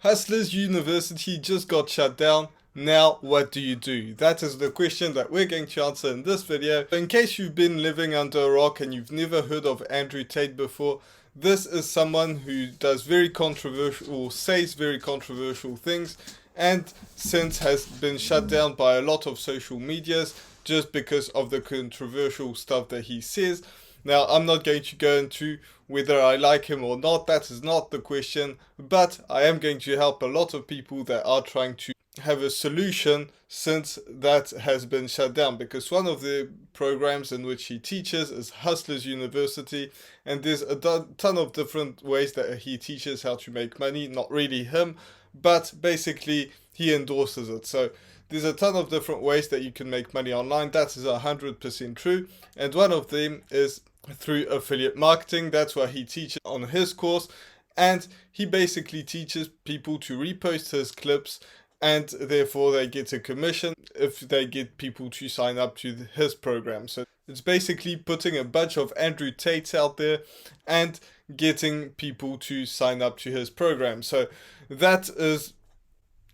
Hustlers University just got shut down. Now, what do you do? That is the question that we're going to answer in this video. In case you've been living under a rock and you've never heard of Andrew Tate before, this is someone who does very controversial, or says very controversial things, and since has been shut down by a lot of social medias just because of the controversial stuff that he says. Now, I'm not going to go into whether I like him or not, that is not the question, but I am going to help a lot of people that are trying to have a solution since that has been shut down, because one of the programs in which he teaches is Hustlers University, and there's a ton of different ways that he teaches how to make money. Not really him, but basically he endorses it. So there's a ton of different ways that you can make money online. That is 100% true, and one of them is through affiliate marketing. That's what he teaches on his course, and he basically teaches people to repost his clips, and therefore they get a commission if they get people to sign up to his program. So it's basically putting a bunch of Andrew Tates out there and getting people to sign up to his program. So that is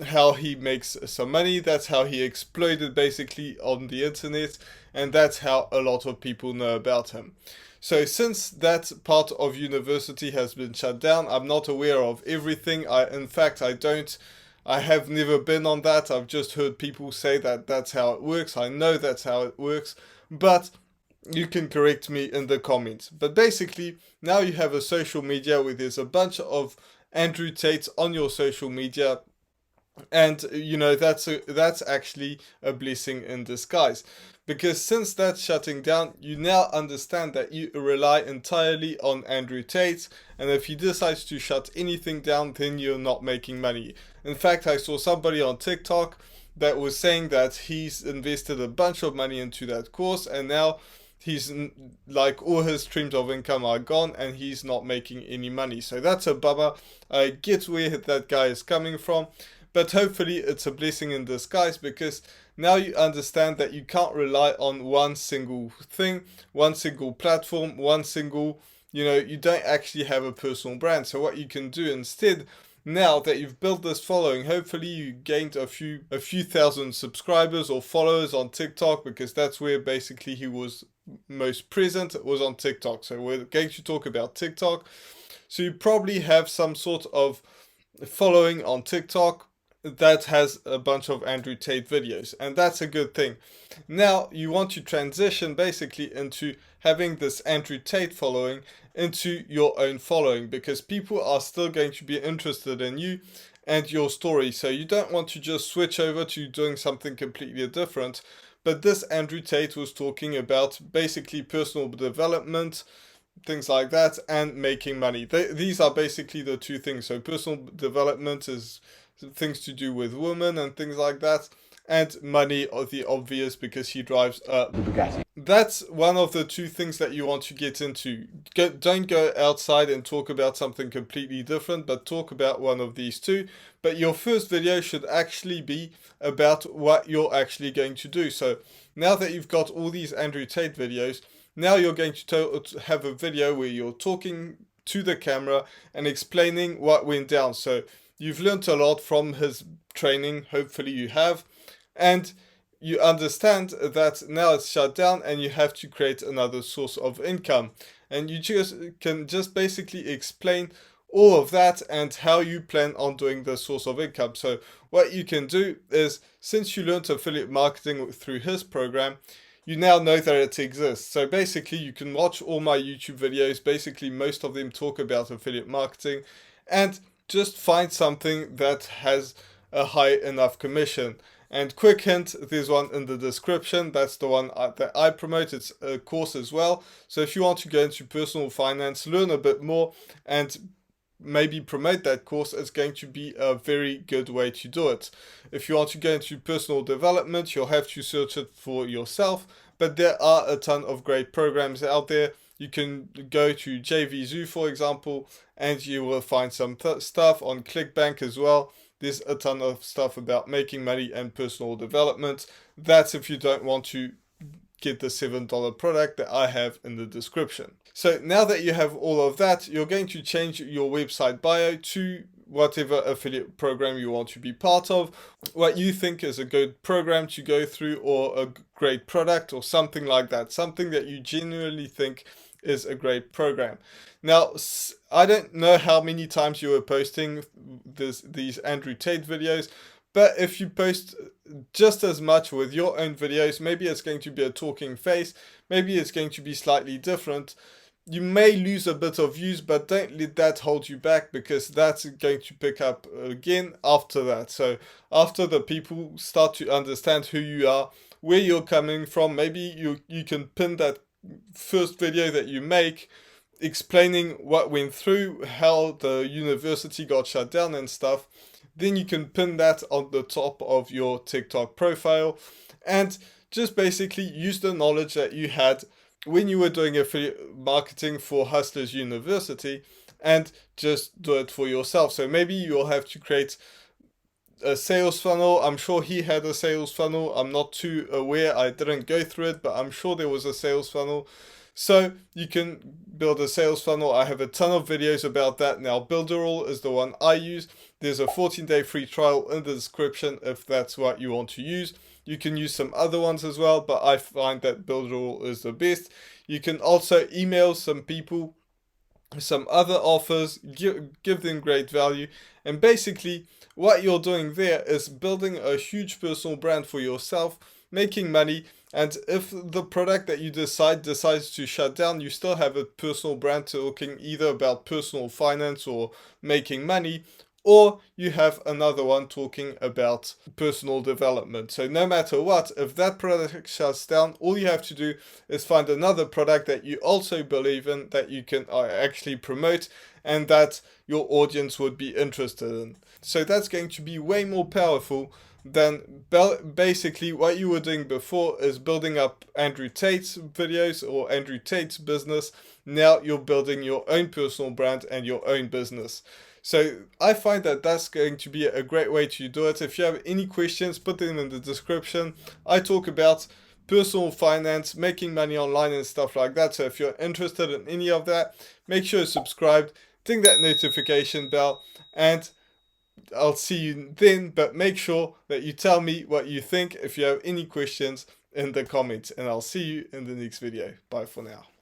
how he makes some money. That's how he exploded basically on the internet, and that's how a lot of people know about him. So since that part of university has been shut down, I'm not aware of everything. I have never been on that. I've just heard people say that that's how it works. I know that's how it works, but you can correct me in the comments. But basically, now you have a social media where there's a bunch of Andrew Tates on your social media, and that's actually a blessing in disguise, because since that's shutting down, you now understand that you rely entirely on Andrew Tate, and if he decides to shut anything down, then you're not making money. In fact, I saw somebody on TikTok that was saying that he's invested a bunch of money into that course, and now he's like all his streams of income are gone and he's not making any money. So that's a bummer. I get where that guy is coming from, but hopefully it's a blessing in disguise, because now you understand that you can't rely on one single thing, one single platform, one single, you don't actually have a personal brand. So what you can do instead, now that you've built this following, hopefully you gained a few thousand subscribers or followers on TikTok, because that's where basically he was most present, was on TikTok. So we're going to talk about TikTok. So you probably have some sort of following on TikTok that has a bunch of Andrew Tate videos, and that's a good thing. Now you want to transition basically into having this Andrew Tate following into your own following, because people are still going to be interested in you and your story. So you don't want to just switch over to doing something completely different. But this Andrew Tate was talking about basically personal development, things like that, and making money. These are basically the two things. So personal development is things to do with women and things like that, and money are the obvious, because he drives a Bugatti. That's one of the two things that you want to get into. Don't go outside and talk about something completely different, but talk about one of these two. But your first video should actually be about what you're actually going to do. So now that you've got all these Andrew Tate videos, now you're going to have a video where you're talking to the camera and explaining what went down. So you've learned a lot from his training, hopefully you have, and you understand that now it's shut down and you have to create another source of income. And you can just basically explain all of that and how you plan on doing the source of income. So what you can do is, since you learned affiliate marketing through his program, you now know that it exists. So basically you can watch all my YouTube videos. Basically most of them talk about affiliate marketing, and just find something that has a high enough commission. And quick hint, there's one in the description. That's the one that I promote. It's a course as well. So if you want to go into personal finance, learn a bit more, and maybe promote that course, it's going to be a very good way to do it. If you want to go into personal development, you'll have to search it for yourself, but there are a ton of great programs out there. You can go to JVZoo, for example, and you will find some stuff on ClickBank as well. There's a ton of stuff about making money and personal development. That's if you don't want to get the $7 product that I have in the description. So now that you have all of that, you're going to change your website bio to whatever affiliate program you want to be part of, what you think is a good program to go through, or a great product, or something like that, something that you genuinely think is a great program. Now, I don't know how many times you were posting these Andrew Tate videos, but if you post just as much with your own videos, maybe it's going to be a talking face, maybe it's going to be slightly different. You may lose a bit of views, but don't let that hold you back, because that's going to pick up again after that. So after the people start to understand who you are, where you're coming from, maybe you can pin that first video that you make explaining what went through, how the university got shut down and stuff. Then you can pin that on the top of your TikTok profile, and just basically use the knowledge that you had when you were doing affiliate marketing for Hustlers University, and just do it for yourself. So maybe you'll have to create a sales funnel. I'm sure he had a sales funnel. I'm not too aware. I didn't go through it, but I'm sure there was a sales funnel. So you can build a sales funnel. I have a ton of videos about that. Now, Builderall is the one I use. There's a 14-day free trial in the description if that's what you want to use. You can use some other ones as well, but I find that Builderall is the best. You can also email some people some other offers, give them great value, and basically what you're doing there is building a huge personal brand for yourself, making money. And if the product that you decides to shut down, you still have a personal brand talking either about personal finance or making money, or you have another one talking about personal development. So no matter what, if that product shuts down, all you have to do is find another product that you also believe in, that you can actually promote, and that your audience would be interested in. So that's going to be way more powerful than basically what you were doing before, is building up Andrew Tate's videos or Andrew Tate's business. Now you're building your own personal brand and your own business. So I find that that's going to be a great way to do it. If you have any questions, put them in the description. I talk about personal finance, making money online and stuff like that. So if you're interested in any of that, make sure you're subscribed, ding that notification bell, and I'll see you then. But make sure that you tell me what you think if you have any questions in the comments, and I'll see you in the next video. Bye for now.